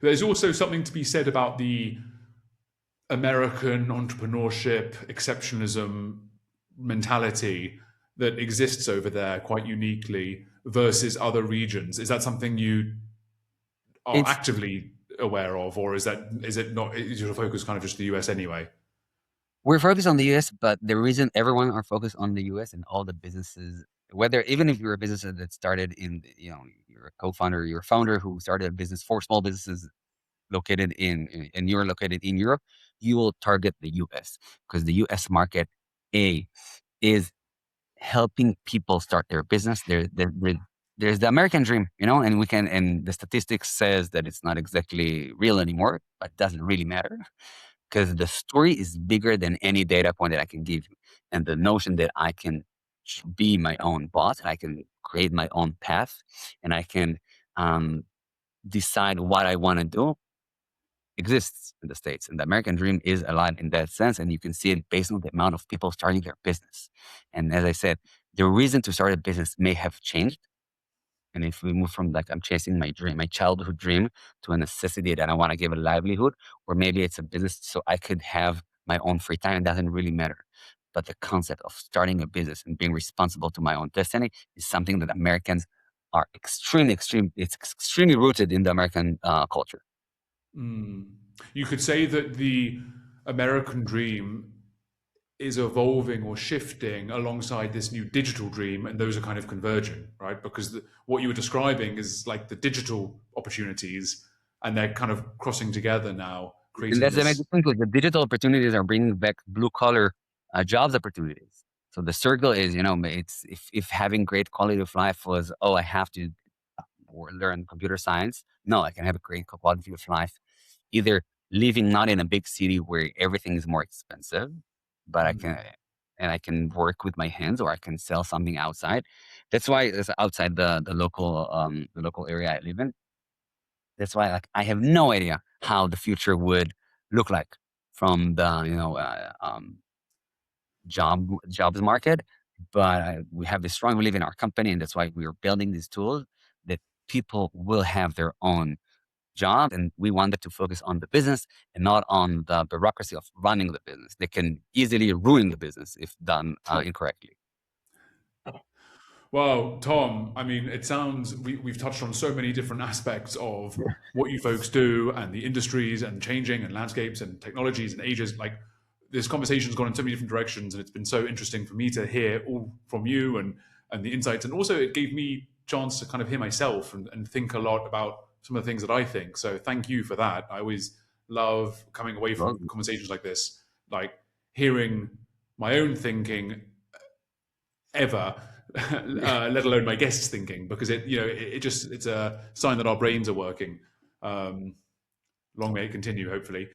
There's also something to be said about the American entrepreneurship, exceptionalism mentality that exists over there quite uniquely versus other regions. Is that something you are It's actively aware of, or is it not? Is your focus kind of just the US anyway? We're focused on the US, but the reason everyone are focused on the US and all the businesses, whether even if you're a business that started in, you're a co-founder, you're a founder who started a business for small businesses located and you're located in Europe, you will target the US because the US market A is helping people start their business. There's the American dream, and and the statistics says that it's not exactly real anymore, but it doesn't really matter because the story is bigger than any data point that I can give you. And the notion that I can be my own boss, I can create my own path, and I can um, decide what I want to do exists in the States. And the American dream is alive in that sense. And you can see it based on the amount of people starting their business. And as I said, the reason to start a business may have changed. And if we move from like I'm chasing my dream, my childhood dream, to a necessity that I want to give a livelihood, or maybe it's a business so I could have my own free time, it doesn't really matter. But the concept of starting a business and being responsible to my own destiny is something that Americans are it's extremely rooted in the American culture. Mm. You could say that the American dream is evolving or shifting alongside this new digital dream, and those are kind of converging, right? Because what you were describing is like the digital opportunities, and they're kind of crossing together now, And creating that's the this. amazing thing because the digital opportunities are bringing back blue collar jobs opportunities. So the circle is, it's if having great quality of life was, oh, I have to or learn computer science. No, I can have a great quality of life, either living not in a big city where everything is more expensive, but Mm. I can work with my hands or I can sell something outside. That's why it's outside the local area I live in. That's why like I have no idea how the future would look like from the jobs market. But we have this strong belief in our company, and that's why we are building these tools that people will have their own job, and we wanted to focus on the business and not on the bureaucracy of running the business. They can easily ruin the business if done Sure. incorrectly. Well, Tom, I mean, it sounds we've touched on so many different aspects of what you folks do and the industries and changing and landscapes and technologies and ages. Like this conversation's gone in so many different directions, and it's been so interesting for me to hear all from you and the insights. And also, it gave me chance to kind of hear myself and think a lot about some of the things that I think. So, thank you for that. I always love coming away Well, from conversations like this, like hearing my own thinking ever, let alone my guests thinking, because it's a sign that our brains are working. Long may it continue, hopefully.